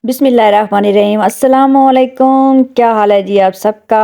बिस्मिल्लाहिर्रहमानिर्रहीम अस्सलामुअलैकुम। क्या हाल है जी आप सबका।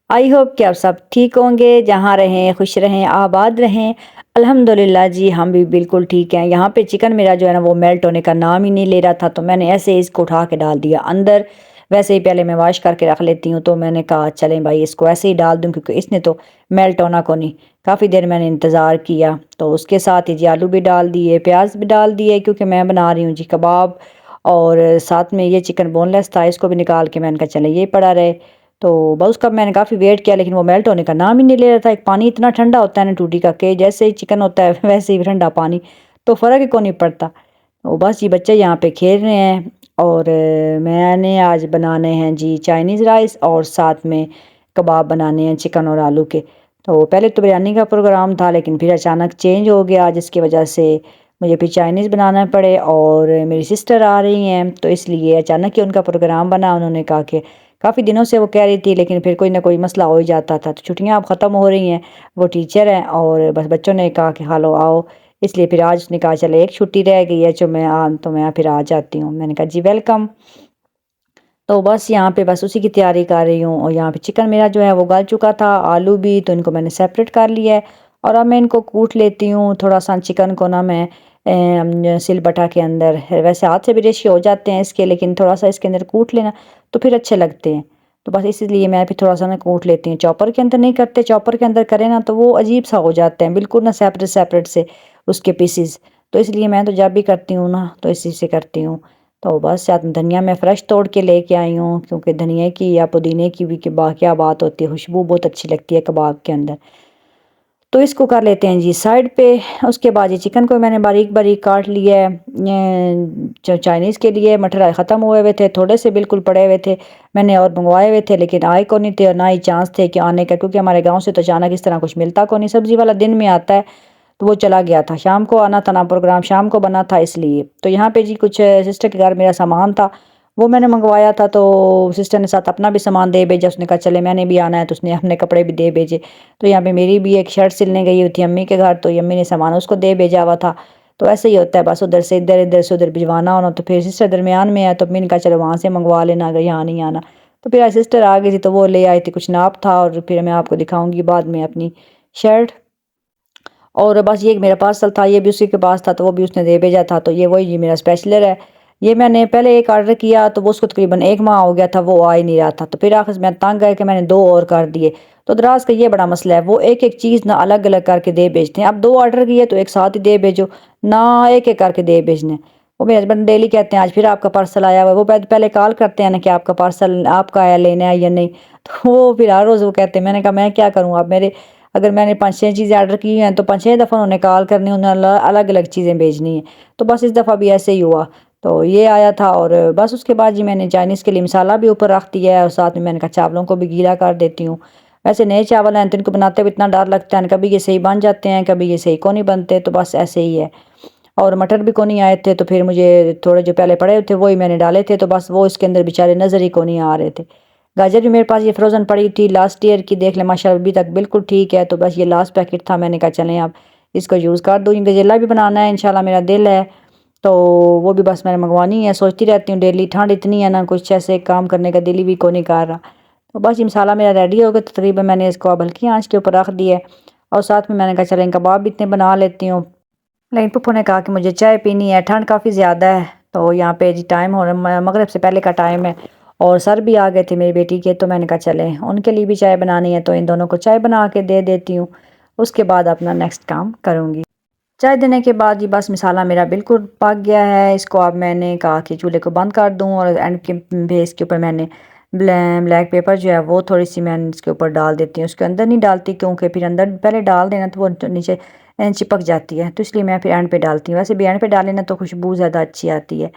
आई होप कि आप सब ठीक होंगे, जहाँ रहें खुश रहें आबाद रहें। अल्हम्दुलिल्लाह जी हम भी बिल्कुल ठीक हैं। यहाँ पे चिकन मेरा जो है ना वो मेल्ट होने का नाम ही नहीं ले रहा था, तो मैंने ऐसे ही इसको उठा के डाल दिया अंदर। वैसे ही पहले मैं वॉश करके रख लेती हूँ, तो मैंने कहा चलें भाई इसको ऐसे ही डाल दूँ क्योंकि इसने तो मेल्ट होना को नहीं। काफ़ी देर मैंने इंतज़ार किया, तो उसके साथ ही जी आलू भी डाल दिए, प्याज भी डाल दिए, क्योंकि मैं बना रही हूँ जी कबाब। और साथ में ये चिकन बोनलेस था, इसको भी निकाल के मैंने कहा चले ये पड़ा रहे। तो बस उसका मैंने काफ़ी वेट किया, लेकिन वो मेल्ट होने का नाम ही नहीं ले रहा था। एक पानी इतना ठंडा होता है ना टूटी का, कि जैसे ही चिकन होता है वैसे ही ठंडा पानी, तो फ़र्क ही को नहीं पड़ता। तो बस ये बच्चे यहाँ पे खेल रहे हैं। और मैंने आज बनाने हैं जी चाइनीज़ राइस, और साथ में कबाब बनाने हैं चिकन और आलू के। तो पहले तो बिरयानी का प्रोग्राम था, लेकिन फिर अचानक चेंज हो गया, जिसकी वजह से मुझे फिर चाइनीज़ बनाना पड़े। और मेरी सिस्टर आ रही हैं, तो इसलिए अचानक ही उनका प्रोग्राम बना। उन्होंने कहा कि काफ़ी दिनों से वो कह रही थी, लेकिन फिर कोई ना कोई मसला हो ही जाता था। तो छुट्टियां अब ख़त्म हो रही हैं, वो टीचर हैं, और बस बच्चों ने कहा कि हालो आओ। इसलिए फिर आज उसने कहा चले एक छुट्टी रह गई है, तो मैं फिर आ जाती हूँ। मैंने कहा जी वेलकम। तो बस यहाँ पे बस उसी की तैयारी कर रही हूँ। और यहाँ पे चिकन मेरा जो है वो गल चुका था, आलू भी, तो इनको मैंने सेपरेट कर लिया है। और अब मैं इनको कूट लेती हूँ थोड़ा सा। चिकन को ना मैं सिलबटा के अंदर, वैसे हाथ से भी रेशे हो जाते हैं इसके, लेकिन थोड़ा सा इसके अंदर कूट लेना तो फिर अच्छे लगते हैं। तो बस इसलिए मैं फिर थोड़ा सा ना कूट लेती हूँ। चॉपर के अंदर नहीं करते, चॉपर के अंदर करें ना तो वो अजीब सा हो जाते हैं बिल्कुल ना, सेपरेट सेपरेट से उसके पीसीज। तो इसलिए मैं तो जब भी करती हूँ ना तो इसी से करती हूँ। तो बस साथ में धनिया मैं फ़्रेश तोड़ के लेके आई हूँ, क्योंकि धनिया की या पुदीने की भी क्या बात होती है, खुशबू बहुत अच्छी लगती है कबाब के अंदर। तो इसको कर लेते हैं जी साइड पे। उसके बाद ये चिकन को मैंने बारीक बारीक काट लिया है। जो चाइनीज़ के लिए मटर ख़त्म हुए हुए थे, थोड़े से बिल्कुल पड़े हुए थे। मैंने और मंगवाए हुए थे, लेकिन आए को नहीं थे और ना ही चांस थे कि आने का, क्योंकि हमारे गांव से तो अचानक इस तरह कुछ मिलता को नहीं। सब्ज़ी वाला दिन में आता है, तो वो चला गया था। शाम को आना था ना, प्रोग्राम शाम को बना था इसलिए। तो यहाँ पे जी कुछ सिस्टर के घर मेरा सामान था, वो मैंने मंगवाया था। तो सिस्टर ने साथ अपना भी सामान दे भेजा। उसने कहा चले मैंने भी आना है, तो उसने अपने कपड़े भी दे भेजे। तो यहाँ पे मेरी भी एक शर्ट सिलने गई हुई थी अम्मी के घर, तो अम्मी ने सामान उसको दे भेजा हुआ था। तो ऐसे ही होता है, बस उधर से इधर, इधर से उधर भिजवाना होना। तो फिर सिस्टर दरमियान में है, तो अम्मी ने कहा चलो वहाँ से मंगवा लेना अगर यहाँ नहीं आना। तो फिर आज सिस्टर आ गई थी, तो वो ले आई थी, कुछ नाप था। और फिर मैं आपको दिखाऊंगी बाद में अपनी शर्ट। और बस ये मेरा पार्सल था, ये भी उसी के पास था, तो वो भी उसने दे भेजा था। तो ये वही जी मेरा स्पेशलर है। ये मैंने पहले एक ऑर्डर किया, तो वो उसको तकरीबन एक माह हो गया था, वो आ ही नहीं रहा था। तो फिर आखिर मैं तंग आया कि मैंने दो और कर दिए। तो दराज का ये बड़ा मसला है, वो एक एक चीज़ ना अलग अलग करके दे भेजते हैं। अब दो ऑर्डर किए तो एक साथ ही दे भेजो, ना एक एक करके दे भेजने। वो मेरे हस्बैंड डेली कहते हैं आज फिर आपका पार्सल आया हुआ है। वो पहले कॉल करते हैं ना कि आपका पार्सल आपका आया, लेना है या नहीं। तो वो फिर हर रोज़ वो कहते हैं। मैंने कहा मैं क्या करूँ अब, मेरे अगर मैंने 5-6 चीज़ें ऑर्डर की हैं, तो 5-6 दफ़ा उन्होंने कॉल करनी, उन्हें अलग अलग चीज़ें भेजनी हैं। तो बस इस दफ़ा भी ऐसे ही हुआ। तो ये आया था, और बस उसके बाद जी मैंने चाइनीज़ के लिए मसाला भी ऊपर रख दिया है, और साथ में मैंने कहा चावलों को भी गीला कर देती हूँ। वैसे नए चावल हैं तो इनको बनाते हुए इतना डर लगता है, कभी ये सही बन जाते हैं, कभी ये सही को नहीं बनते। तो बस ऐसे ही है। और मटर भी को नहीं आए थे, तो फिर मुझे थोड़े जो पहले पड़े थे वही मैंने डाले थे। तो बस वो इसके अंदर बेचारे नज़र ही को नहीं आ रहे थे। गाजर भी मेरे पास ये फ्रोज़न पड़ी थी लास्ट ईयर की, देख ले माशाल्लाह अभी तक बिल्कुल ठीक है। तो बस ये लास्ट पैकेट था, मैंने कहा चलें अब इसको यूज़ कर दूँ। गजेला भी बनाना है इंशाल्लाह, मेरा दिल है। तो वो भी बस मैंने मंगवानी है, सोचती रहती हूँ डेली। ठंड इतनी है ना, कुछ ऐसे काम करने का दिल भी को नहीं कर रहा। तो बस ये मसाला मेरा रेडी हो गया, तो तकरीबन मैंने इसको अब हल्की आँच के ऊपर रख दिया है। और साथ में मैंने कहा चलें कबाब भी इतने बना लेती हूँ। लेकिन पप्पू ने कहा कि मुझे चाय पीनी है, ठंड काफ़ी ज़्यादा है। तो यहाँ पे जी टाइम हो रहा, मगरिब से पहले का टाइम है। और सर भी आ गए थे मेरी बेटी के, तो मैंने कहा चलें उनके लिए भी चाय बनानी है, तो इन दोनों को चाय बना के दे देती हूँ। उसके बाद अपना नेक्स्ट काम करूँगी। चाय देने के बाद जी बस मसाला मेरा बिल्कुल पक गया है। इसको अब मैंने कहा कि चूल्हे को बंद कर दूँ, और एंड के बेस के ऊपर मैंने ब्लैक पेपर जो है वो थोड़ी सी मैंने इसके ऊपर डाल देती हूँ। उसके अंदर नहीं डालती, क्योंकि फिर अंदर पहले डाल देना तो वो नीचे चिपक जाती है। तो इसलिए मैं फिर एंड पे डालती हूँ। वैसे भी एंड पे डालें ना तो खुशबू ज़्यादा अच्छी आती है।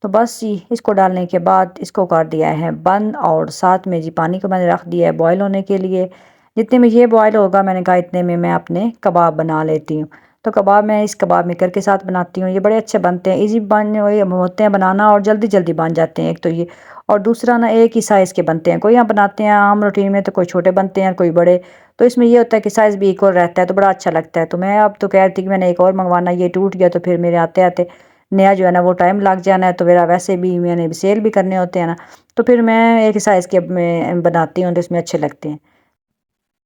तो बस जी इसको डालने के बाद इसको कर दिया है बंद। और साथ में जी पानी को मैंने रख दिया है बॉयल होने के लिए। जितने में ये बॉयल होगा, मैंने कहा इतने में मैं अपने कबाब बना लेती हूँ। तो कबाब मैं इस कबाब मेकर के साथ बनाती हूँ। ये बड़े अच्छे बनते हैं, इजी बन होते हैं बनाना, और जल्दी जल्दी बन जाते हैं एक तो ये। और दूसरा ना एक ही साइज़ के बनते हैं, कोई यहाँ बनाते हैं आम रूटीन में, तो कोई छोटे बनते हैं कोई बड़े। तो इसमें ये होता है कि साइज़ भी इक्वल रहता है, तो बड़ा अच्छा लगता है। तो मैं अब तो कह रही थी कि मैंने एक और मंगवाना, ये टूट गया, तो फिर मेरे आते आते नया जो है ना वो टाइम लग जाना है, तो मेरा वैसे भी मैंने सेल भी करने होते हैं ना, तो फिर मैं एक साइज़ के मैं बनाती हूँ तो इसमें अच्छे लगते हैं।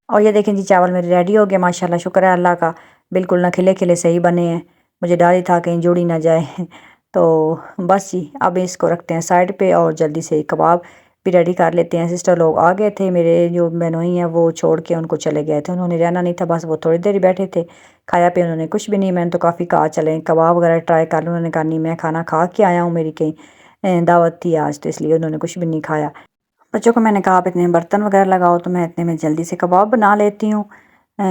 और ये देखें जी चावल मेरे रेडी हो गए माशाल्लाह, शुक्र है अल्लाह का, बिल्कुल ना खिले खिले सही बने हैं। मुझे डर ही था कहीं जुड़ ही ना जाए तो बस जी अब इसको रखते हैं साइड पे और जल्दी से कबाब भी रेडी कर लेते हैं। सिस्टर लोग आ गए थे, मेरे जो बहनोई हैं वो छोड़ के उनको चले गए थे, उन्होंने रहना नहीं था, बस वो थोड़ी देर ही बैठे थे, खाया पे उन्होंने कुछ भी नहीं। मैंने तो काफ़ी कहा चलें कबाब वगैरह ट्राई कर लो, उन्होंने कहा नहीं मैं खाना खा के आया हूँ, मेरी कहीं दावत थी आज, तो इसलिए उन्होंने कुछ भी नहीं खाया। बच्चों को मैंने कहा आप इतने बर्तन वगैरह लगाओ, तो मैं इतने में जल्दी से कबाब बना लेती हूँ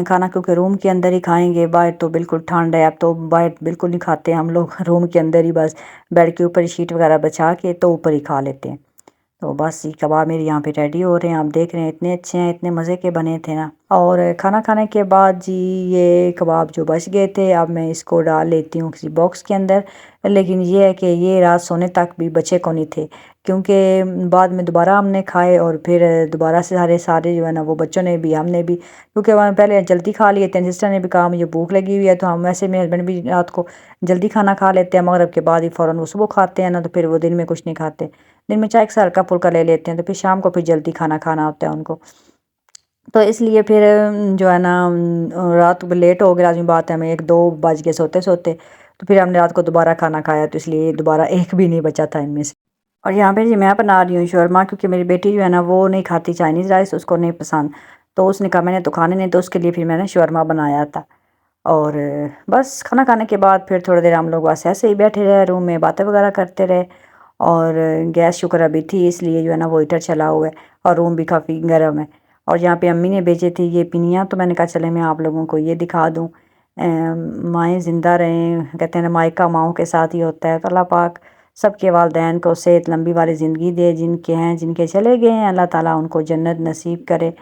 खाना, क्योंकि रूम के अंदर ही खाएंगे, बाहर तो बिल्कुल ठंड है, अब तो बाहर बिल्कुल नहीं खाते हम लोग रूम के अंदर ही बस बेड के ऊपर ही शीट वगैरह बिछा के तो ऊपर ही खा लेते हैं। तो बस ये कबाब मेरे यहाँ पे रेडी हो रहे हैं, आप देख रहे हैं इतने अच्छे हैं, इतने मज़े के बने थे ना। और खाना खाने के बाद जी ये कबाब जो बच गए थे अब मैं इसको डाल लेती हूँ किसी बॉक्स के अंदर, लेकिन ये है कि ये रात सोने तक भी बचे को नहीं थे, क्योंकि बाद में दोबारा हमने खाए और फिर दोबारा से सारे सारे जो है ना वो बच्चों ने भी हमने भी, क्योंकि वहाँ पहले जल्दी खा लिए थे, सिस्टर ने भी कहा मुझे भूख लगी हुई है, तो हम वैसे मेरे हस्बैंड भी रात को जल्दी खाना खा लेते हैं, मगरिब के बाद ही फ़ौरन वो सुबह खाते हैं ना, तो फिर वो दिन में कुछ नहीं खाते, दिन में चाय के साथ हल्का फुल्का ले लेते हैं, तो फिर शाम को फिर जल्दी खाना खाना होता है उनको, तो इसलिए फिर जो है ना रात को लेट हो गया, लाज़मी बात है, हमें 1-2 बज गए सोते-सोते, तो फिर हमने रात को दोबारा खाना खाया, तो इसलिए दोबारा एक भी नहीं बचा था इनमें से। और यहाँ पे जी मैं बना रही हूँ शौरमा, क्योंकि मेरी बेटी जो है ना वो नहीं खाती चाइनीज़ राइस, उसको नहीं पसंद, तो उसने कहा मैंने तो खाने नहीं, तो उसके लिए फिर मैंने शौरमा बनाया था। और बस खाना खाने के बाद फिर थोड़ी देर हम लोग बस ऐसे ही बैठे रहे रूम में, बातें वगैरह करते रहे, और गैस शुक्र अभी थी, इसलिए जो है ना वो हीटर चला हुआ है और रूम भी काफ़ी गर्म है। और यहाँ पे अम्मी ने भेजे थे ये पिनिया, तो मैंने कहा चले मैं आप लोगों को ये दिखा दूँ। माएँ ज़िंदा रहें, कहते हैं ना मायका माओं के साथ ही होता है, तो अल्लाह पाक सबके वालदैन को सेहत लंबी वाली ज़िंदगी दे, जिनके हैं जिनके चले गए हैं अल्लाह ताला उनको जन्नत नसीब करे।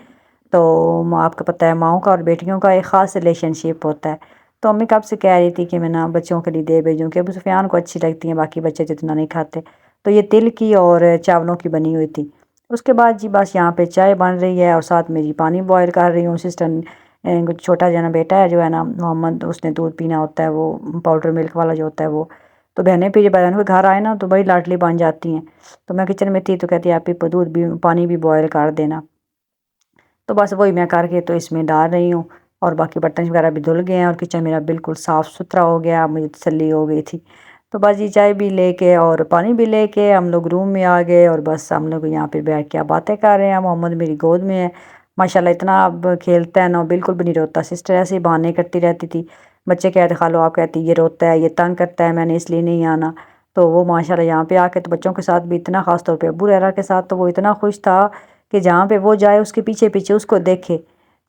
तो आपको पता है माओं का और बेटियों का एक ख़ास रिलेशनशिप होता है। तो अम्मी कब से कह रही थी कि मैं ना बच्चों के लिए दे भेजूँ, कि अबू सुफ़ियान को अच्छी लगती हैं, बाकी बच्चे जितना नहीं खाते। तो ये तिल की और चावलों की बनी हुई थी। उसके बाद जी बस यहाँ पे चाय बन रही है और साथ में जी पानी बॉयल कर रही हूँ। सिस्टर कुछ छोटा जना बेटा है जो है ना मोहम्मद, उसने दूध पीना होता है, वो पाउडर मिल्क वाला जो होता है वो। तो बहनें फिर बहनों के घर आए ना तो बड़ी लाडली बन जाती हैं। तो मैं किचन में थी तो कहती आप ही दूध भी पानी भी बॉयल कर देना। तो बस वही मैं करके तो इसमें डाल रही हूँ, और बाकी बर्तन वगैरह भी धुल गए हैं और किचन मेरा बिल्कुल साफ़ सुथरा हो गया, मुझे तसल्ली हो गई थी। तो बस ये चाय भी लेके और पानी भी लेके हम लोग रूम में आ गए, और बस हम लोग यहाँ पे बैठ के अब बातें कर रहे हैं। मोहम्मद मेरी गोद में है माशाल्लाह, इतना अब खेलता है ना, बिल्कुल भी नहीं रोता। सिस्टर ऐसे ही बहाने करती रहती थी, बच्चे कहते खा लो, आप कहती ये रोता है, ये तंग करता है, मैंने इसलिए नहीं आना। तो वो माशाल्लाह यहाँ पे आके तो बच्चों के साथ भी इतना, ख़ास तौर पे अबू रहरा के साथ तो वो इतना खुश था कि जहाँ पे वो जाए उसके पीछे-पीछे उसको देखे।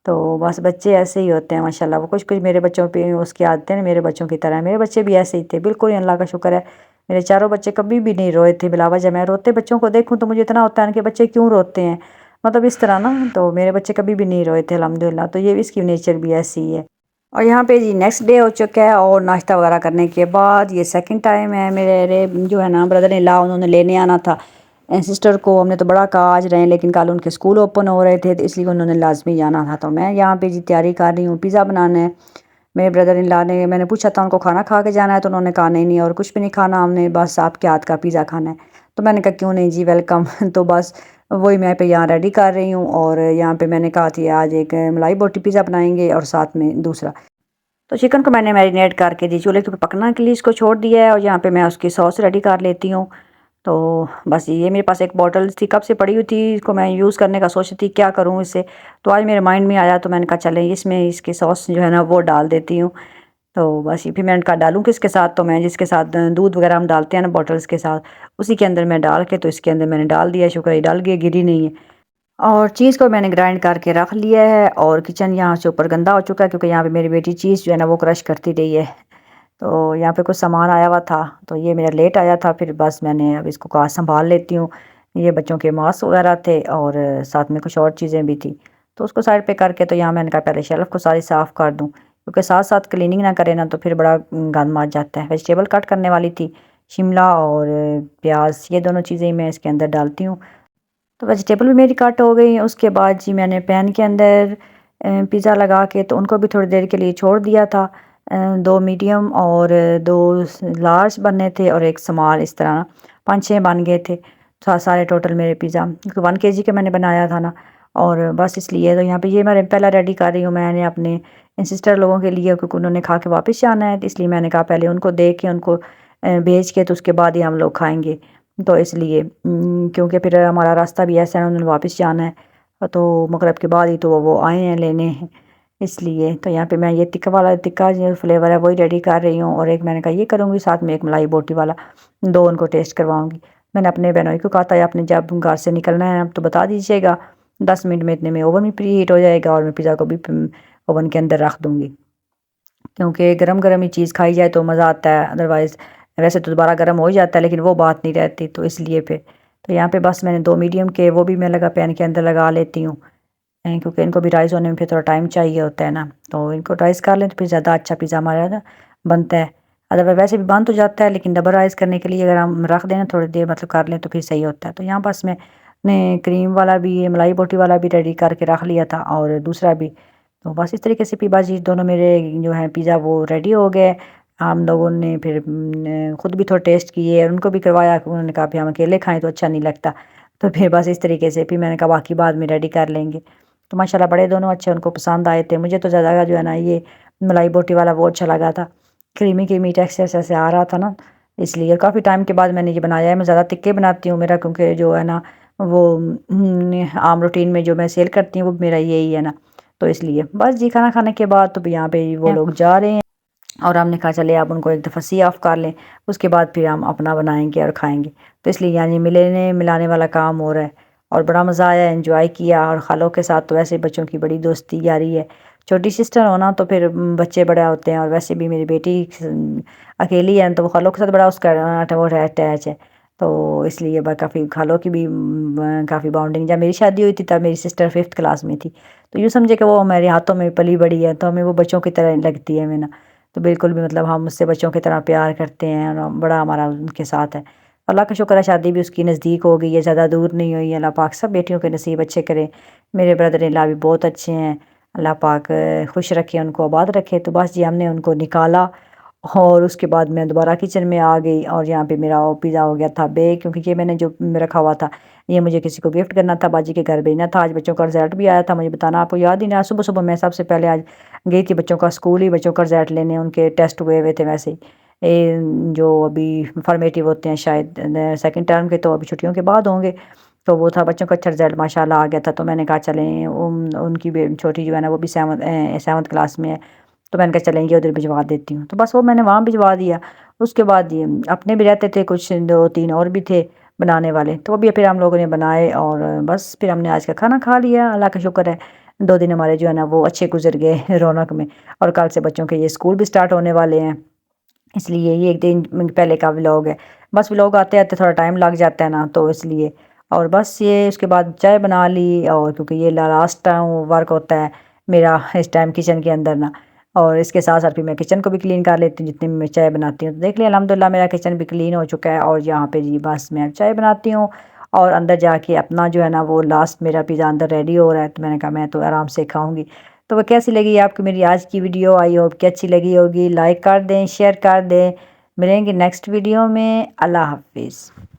तो बस बच्चे ऐसे ही होते हैं माशाल्लाह, वो कुछ-कुछ मेरे बच्चों पे उसकी आदतें हैं मेरे बच्चों की तरह, मेरे बच्चे भी ऐसे ही थे, बिल्कुल ही अल्लाह का शुक्र है। मेरे चारों बच्चे कभी भी नहीं रोए थे बिला वजह। मैं रोते बच्चों को देखूँ तो मुझे इतना होता है ना कि बच्चे क्यों रोते हैं? मतलब इस तरह ना, तो मेरे बच्चे कभी भी नहीं रोए थे अल्हम्दुलिल्लाह, तो ये इसकी नेचर भी ऐसी ही है। और यहाँ पे जी नेक्स्ट डे हो चुका है, और नाश्ता वगैरह करने के बाद ये सेकंड टाइम है मेरे जो है ना ब्रदर इन लॉ, उन्होंने लेने आना था सिस्टर को। हमने तो बड़ा कहा आज रहें, लेकिन कल उनके स्कूल ओपन हो रहे थे, तो इसलिए उन्होंने लाजमी जाना था। तो मैं यहाँ पे जी तैयारी कर रही हूँ, पिज़्ज़ा बनाना है। मेरे ब्रदर इन लॉ ने, मैंने पूछा था उनको खाना खा के जाना है, तो उन्होंने कहा नहीं नहीं और कुछ भी नहीं खाना, हमने बस आपके हाथ का पिज़्ज़ा खाना है। तो मैंने कहा क्यों नहीं जी, वेलकम तो बस वही मैं पे यहाँ रेडी कर रही हूँ, और यहाँ पे मैंने कहा थी आज एक मलाई बोटी पिज़्ज़ा बनाएंगे और साथ में दूसरा। तो चिकन को मैंने मैरिनेट करके जी चूल्हे के ऊपर पकना के लिए इसको छोड़ दिया है, और यहाँ पे मैं उसकी सॉस रेडी कर लेती हूँ। तो बस ये मेरे पास एक बॉटल थी, कब से पड़ी हुई थी, इसको मैं यूज़ करने का सोच रही थी क्या करूँ इससे। तो आज मेरे माइंड में आया, तो मैंने कहा चलें इसमें इसकी सॉस जो है ना वो डाल देती हूँ। तो बस ये फिर मैंने कहा डालूँ किसके साथ, तो मैं जिसके साथ दूध वगैरह हम डालते हैं ना बॉटल्स के साथ, उसी के अंदर मैं डाल के, तो इसके अंदर मैंने डाल दिया, शुक्र है डाल गया, गिरी नहीं है। और चीज़ को मैंने ग्राइंड करके रख लिया है, और किचन यहाँ से ऊपर गंदा हो चुका है, क्योंकि यहाँ पे मेरी बेटी चीज़ जो है ना वो क्रश करती रही है। तो यहाँ पे कुछ सामान आया हुआ था, तो ये मेरा लेट आया था, फिर बस मैंने अब इसको कहा संभाल लेती हूँ। ये बच्चों के मास्क वगैरह थे, और साथ में कुछ और चीज़ें भी थी, तो उसको साइड पे करके तो यहाँ मैंने कहा पहले शेल्फ़ को सारी साफ़ कर दूँ, क्योंकि साथ साथ क्लीनिंग ना करें ना तो फिर बड़ा गंद मच जाता है। वेजिटेबल कट करने वाली थी, शिमला और प्याज, ये दोनों चीज़ें मैं इसके अंदर डालती हूँ। तो वेजिटेबल भी मेरी कट हो गई। उसके बाद जी मैंने पैन के अंदर पिज़्ज़ा लगा के तो उनको भी थोड़ी देर के लिए छोड़ दिया था, 2 मीडियम और 2 लार्ज बनने थे और 1 स्मॉल, इस तरह 5-6 बन गए थे। सारे टोटल मेरे पिज़्ज़ा 1 केजी का मैंने बनाया था ना, और बस इसलिए तो यहाँ पे ये मैं पहला रेडी कर रही हूँ मैंने अपने इन सिस्टर लोगों के लिए, क्योंकि उन्होंने खा के वापस जाना है, तो इसलिए मैंने कहा पहले उनको दे के उनको भेज के तो उसके बाद ही हम लोग खाएँगे। तो इसलिए क्योंकि फिर हमारा रास्ता भी ऐसा है, उन्होंने वापस जाना है, तो मगरिब के बाद ही तो वो आए हैं लेने हैं, इसलिए। तो यहाँ पे मैं ये टिक्का जो फ्लेवर है वही रेडी कर रही हूँ, और एक मैंने कहा ये करूँगी, साथ में एक मलाई बोटी वाला, 2 उनको टेस्ट करवाऊँगी। मैंने अपने बहनोई को कहा था आपने जब घर से निकलना है तो बता दीजिएगा, 10 मिनट में इतने में ओवन भी प्री हीट हो जाएगा और मैं पिज़्ज़ा को भी ओवन के अंदर रख दूँगी। क्योंकि गरम-गरम ही चीज़ खाई जाए तो मज़ा आता है, अदरवाइज़ वैसे तो दोबारा गर्म हो ही जाता है, लेकिन वो बात नहीं रहती, तो इसलिए फिर। तो यहाँ पे बस मैंने 2 मीडियम के वो भी मैं पैन के अंदर लगा लेती हूँ, क्योंकि इनको भी राइज़ होने में फिर थोड़ा टाइम चाहिए होता है ना, तो इनको राइज़ कर लें तो फिर ज़्यादा अच्छा पिज़्ज़ा हमारा ना बनता है। अदरवाइज़ वैसे भी बन तो जाता है, लेकिन डबल राइज़ करने के लिए अगर हम रख दें ना थोड़ी देर, मतलब कर लें, तो फिर सही होता है। तो यहाँ बस मैंने क्रीम वाला भी, मलाई बोटी वाला भी रेडी करके रख लिया था, और दूसरा भी। तो बस इस तरीके से पिबाजी दोनों मेरे जो हैं पिज़्ज़ा वो रेडी हो गए। हम लोगों ने फिर खुद भी थोड़ा टेस्ट किए और उनको भी करवाया, उन्होंने कहा फिर हम अकेले खाएँ तो अच्छा नहीं लगता। तो फिर बस इस तरीके से फिर मैंने कहा बाकी बाद में रेडी कर लेंगे। तो माशाल्लाह बड़े दोनों अच्छे उनको पसंद आए थे। मुझे तो ज़्यादा जो है ना ये मलाई बोटी वाला वो अच्छा लगा था। क्रीमी टेक्सचर ऐसे आ रहा था ना, इसलिए काफ़ी टाइम के बाद मैंने ये बनाया है। मैं ज़्यादा तिक्के बनाती हूँ, मेरा क्योंकि जो है ना वो आम रूटीन में जो मैं सेल करती हूँ वो मेरा यही है ना, तो इसलिए। बस जी खाना खाने के बाद तो यहाँ पे वो लोग जा रहे हैं, और हमने कहा चले अब उनको एक दफ़ा सी ऑफ कर लें, उसके बाद फिर हम अपना बनाएँगे और खाएँगे। तो इसलिए यानी मिलने मिलाने वाला काम हो रहा है, और बड़ा मज़ा आया, एन्जॉय किया, और ख़ालों के साथ तो वैसे बच्चों की बड़ी दोस्ती यारी है। छोटी सिस्टर हो ना तो फिर बच्चे बड़े होते हैं, और वैसे भी मेरी बेटी अकेली है तो वो ख़ालों के साथ बड़ा उसका वो अटैच है। तो इसलिए काफ़ी ख़ालों की भी काफ़ी बॉन्डिंग। जब मेरी शादी हुई थी तब मेरी सिस्टर 5th क्लास में थी, तो यूँ समझे कि वो हमारे हाथों में पली बड़ी है, तो हमें वो बच्चों की तरह लगती है हमें ना। तो बिल्कुल भी मतलब हम उससे बच्चों की तरह प्यार करते हैं, और बड़ा हमारा उनके साथ है। अल्लाह का शुक्र है शादी भी उसकी नज़दीक हो गई है, ज़्यादा दूर नहीं हुई है। अल्लाह पाक सब बेटियों के नसीब अच्छे करे। मेरे ब्रदर इन लॉ भी बहुत अच्छे हैं, अल्लाह पाक खुश रखे, उनको आबाद रखे। तो बस जी हमने उनको निकाला, और उसके बाद मैं दोबारा किचन में आ गई, और यहाँ पे मेरा वो पिज़्ज़ा हो गया था बेक, क्योंकि ये मैंने जो रखा हुआ था ये मुझे किसी को गिफ्ट करना था, बाजी के घर भेजना था। आज बच्चों का रिज़ल्ट भी आया था, मुझे बताना आपको याद ही नहीं। सुबह-सुबह मैं सबसे पहले आज गई थी बच्चों का स्कूल ही, बच्चों का रिज़ल्ट लेने, उनके टेस्ट हुए थे वैसे ही। जो अभी फॉर्मेटिव होते हैं शायद सेकंड टर्म के, तो अभी छुट्टियों के बाद होंगे। तो वो था, बच्चों का अच्छा रिज़ल्ट माशाल्लाह आ गया था, तो मैंने कहा चलें उनकी छोटी जो है ना वो भी 7th क्लास में है, तो मैंने कहा चलेंगे उधर भिजवा देती हूँ। तो बस वो मैंने वहाँ भिजवा दिया। उसके बाद ये अपने भी रहते थे कुछ 2-3 और भी थे बनाने वाले, तो वो भी फिर हम लोगों ने बनाए, और बस फिर हमने आज का खाना खा लिया। अल्लाह का शुक्र है 2 दिन हमारे जो है ना वो अच्छे गुजर गए रौनक में, और कल से बच्चों के ये स्कूल भी स्टार्ट होने वाले हैं, इसलिए ये 1 दिन पहले का व्लॉग है। बस व्लॉग आते-आते थोड़ा टाइम लग जाता है ना, तो इसलिए। और बस ये उसके बाद चाय बना ली, और क्योंकि ये लास्ट टाइम वर्क होता है मेरा इस टाइम किचन के अंदर ना, और इसके साथ-साथ फिर मैं किचन को भी क्लीन कर लेती हूँ जितनी मैं चाय बनाती हूँ। तो देख लिया अल्हम्दुलिल्लाह मेरा किचन भी क्लीन हो चुका है, और यहाँ पे जी बस मैं चाय बनाती हूँ, और अंदर जाके अपना जो है ना वो लास्ट मेरा पिज़्ज़ा अंदर रेडी हो रहा है, तो मैंने कहा मैं तो आराम से खाऊँगी। तो वो कैसी लगी आपको मेरी आज की वीडियो? आई होप कि अच्छी लगी होगी। लाइक कर दें, शेयर कर दें। मिलेंगे नेक्स्ट वीडियो में। अल्लाह हाफ़िज़।